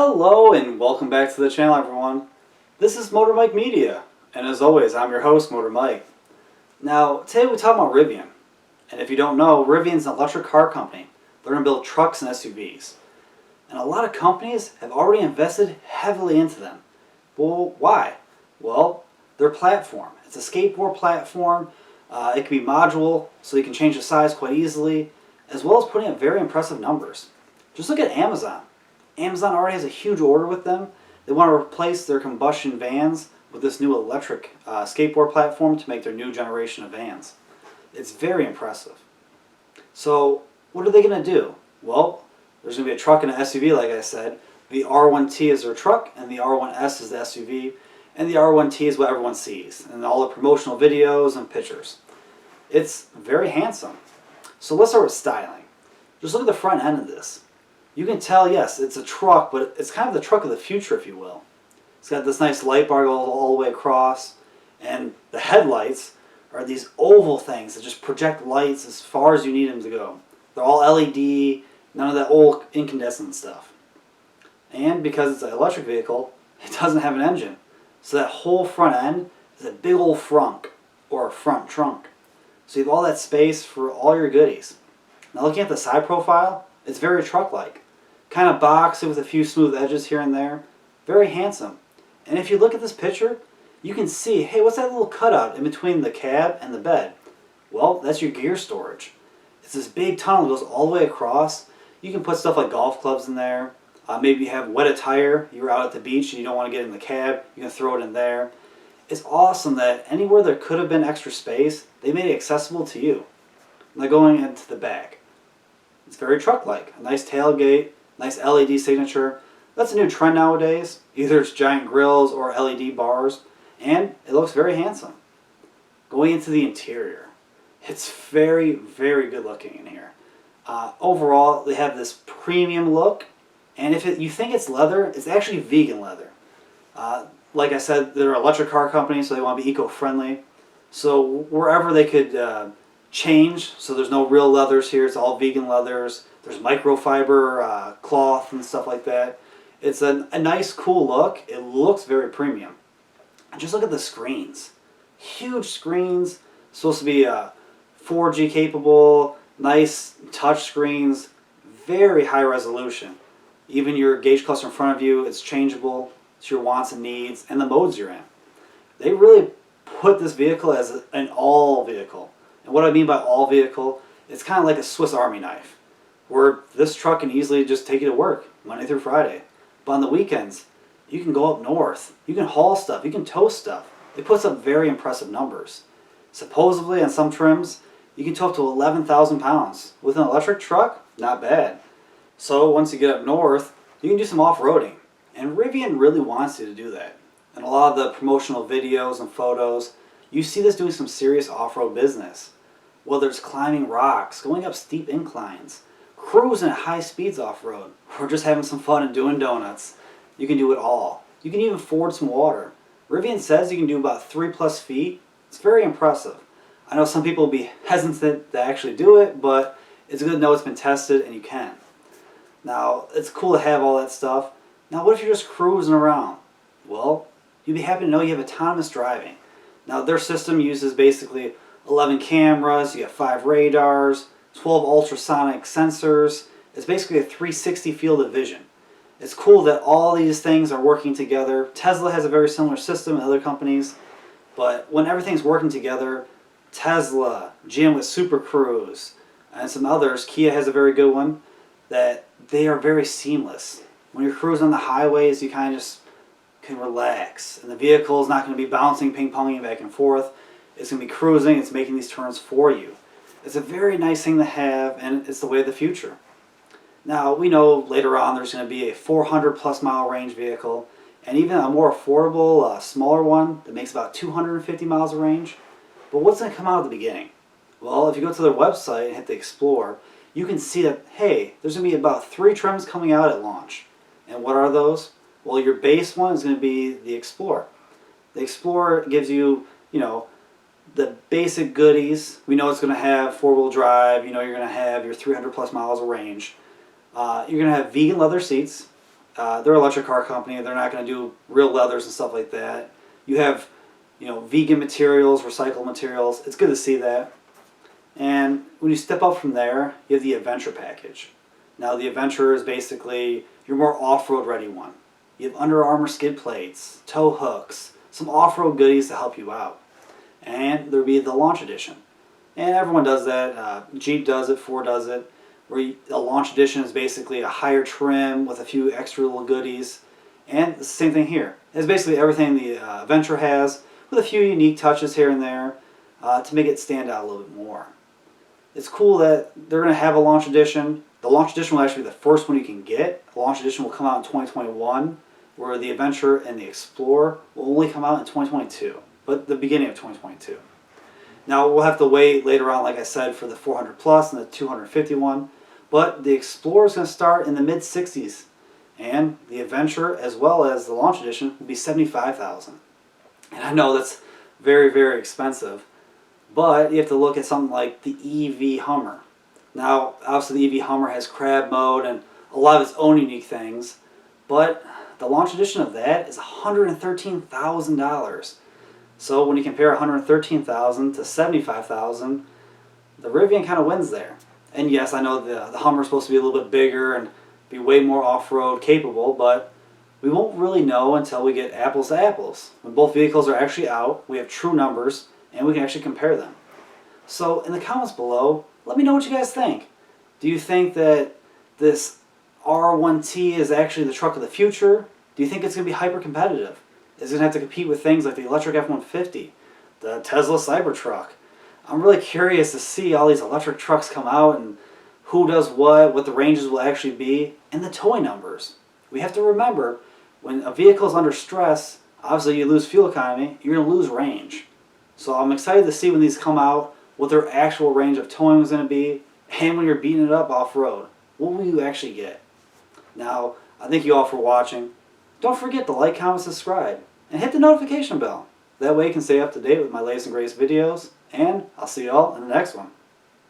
Hello and welcome back to the channel, everyone. This is Motor Mike Media, and as always, I'm your host, Motor Mike. Now, today we talk about Rivian. And if you don't know, Rivian's an electric car company. They're going to build trucks and SUVs. And a lot of companies have already invested heavily into them. Well, why? Well, their platform. It's a skateboard platform. It can be modular, so you can change the size quite easily, as well as putting up very impressive numbers. Just look at Amazon. Amazon already has a huge order with them. They want to replace their combustion vans with this new electric skateboard platform to make their new generation of vans. It's very impressive. So what are they going to do? Well, there's going to be a truck and an SUV, like I said. The R1T is their truck, and the R1S is the SUV, and the R1T is what everyone sees, and all the promotional videos and pictures. It's very handsome. So let's start with styling. Just look at the front end of this. You can tell, yes, it's a truck, but it's kind of the truck of the future, if you will. It's got this nice light bar all the way across, and the headlights are these oval things that just project lights as far as you need them to go. They're all LED, none of that old incandescent stuff. And because it's an electric vehicle, it doesn't have an engine. So that whole front end is a big old frunk, or a front trunk. So you have all that space for all your goodies. Now looking at the side profile, it's very truck-like. Kind of boxy with a few smooth edges here and there. Very handsome. And if you look at this picture, you can see, hey, what's that little cutout in between the cab and the bed? Well, that's your gear storage. It's this big tunnel that goes all the way across. You can put stuff like golf clubs in there. Maybe you have wet attire. You're out at the beach and you don't want to get in the cab. You can throw it in there. It's awesome that anywhere there could have been extra space, they made it accessible to you. Now going into the back. It's very truck-like. A nice tailgate, nice LED signature. That's a new trend nowadays. Either it's giant grills or LED bars. And it looks very handsome. Going into the interior. It's very, very good looking in here. Overall, they have this premium look. And if you think it's leather, it's actually vegan leather. Like I said, they're an electric car company, so they want to be eco-friendly. So wherever they could change, so there's no real leathers here, it's all vegan leathers. There's microfiber cloth and stuff like that. It's a nice, cool look. It looks very premium. And just look at the screens. Huge screens, supposed to be 4G capable, nice touch screens, very high resolution. Even your gauge cluster in front of you, it's changeable to your wants and needs and the modes you're in. They really put this vehicle as an all vehicle. And what I mean by all vehicle, it's kind of like a Swiss Army knife, where this truck can easily just take you to work Monday through Friday. But on the weekends, you can go up north, you can haul stuff, you can tow stuff. It puts up very impressive numbers. Supposedly on some trims, you can tow up to 11,000 pounds. With an electric truck, not bad. So once you get up north, you can do some off-roading. And Rivian really wants you to do that. And a lot of the promotional videos and photos, you see this doing some serious off-road business. Whether it's climbing rocks, going up steep inclines, cruising at high speeds off-road, or just having some fun and doing donuts. You can do it all. You can even ford some water. Rivian says you can do about 3+ feet. It's very impressive. I know some people will be hesitant to actually do it, but it's good to know it's been tested and you can. Now, it's cool to have all that stuff. Now, what if you're just cruising around? Well, you'd be happy to know you have autonomous driving. Now, their system uses basically 11 cameras, you have 5 radars, 12 ultrasonic sensors. It's basically a 360 field of vision. It's cool that all these things are working together. Tesla has a very similar system and other companies, but when everything's working together, Tesla, GM with Super Cruise, and some others, Kia has a very good one, that they are very seamless. When you're cruising on the highways, you kind of just can relax, and the vehicle is not going to be bouncing, ping-ponging back and forth. It's going to be cruising, it's making these turns for you. It's a very nice thing to have, and it's the way of the future. Now, we know later on there's going to be a 400+ mile range vehicle, and even a more affordable, smaller one that makes about 250 miles of range. But what's going to come out at the beginning? Well, if you go to their website and hit the Explore, you can see that, hey, there's going to be about 3 trims coming out at launch. And what are those? Well, your base one is going to be the Explorer. The Explorer gives you, the basic goodies. We know it's going to have 4-wheel drive. You know you're going to have your 300+ miles of range. You're going to have vegan leather seats. They're an electric car company. They're not going to do real leathers and stuff like that. You have, vegan materials, recycled materials. It's good to see that. And when you step up from there, you have the Adventure package. Now the Adventure is basically your more off-road ready one. You have Under Armour skid plates, tow hooks, some off-road goodies to help you out. And there'll be the Launch Edition. And everyone does that. Jeep does it, Ford does it. Where the Launch Edition is basically a higher trim with a few extra little goodies. And the same thing here. It's basically everything the Adventure has, with a few unique touches here and there to make it stand out a little bit more. It's cool that they're going to have a Launch Edition. The Launch Edition will actually be the first one you can get. The Launch Edition will come out in 2021, where the Adventure and the Explorer will only come out in 2022, but the beginning of 2022. Now we'll have to wait later on, like I said, for the 400 Plus and the 251, but the Explorer is going to start in the mid-60s, and the Adventure as well as the Launch Edition will be $75,000. And I know that's very, very expensive, but you have to look at something like the EV Hummer. Now, obviously the EV Hummer has crab mode and a lot of its own unique things, but the Launch Edition of that is $113,000. So when you compare $113,000 to $75,000, the Rivian kind of wins there. And yes, I know the Hummer is supposed to be a little bit bigger and be way more off-road capable, but we won't really know until we get apples to apples. When both vehicles are actually out, we have true numbers, and we can actually compare them. So in the comments below, let me know what you guys think. Do you think that this R1T is actually the truck of the future? Do you think it's going to be hyper competitive? Is it going to have to compete with things like the electric F-150, the Tesla Cybertruck? I'm really curious to see all these electric trucks come out and who does what the ranges will actually be, and the towing numbers. We have to remember, when a vehicle is under stress, obviously you lose fuel economy, you're going to lose range. So I'm excited to see when these come out, what their actual range of towing is going to be, and when you're beating it up off-road, what will you actually get? Now, I thank you all for watching. Don't forget to like, comment, subscribe, and hit the notification bell. That way you can stay up to date with my latest and greatest videos, and I'll see you all in the next one.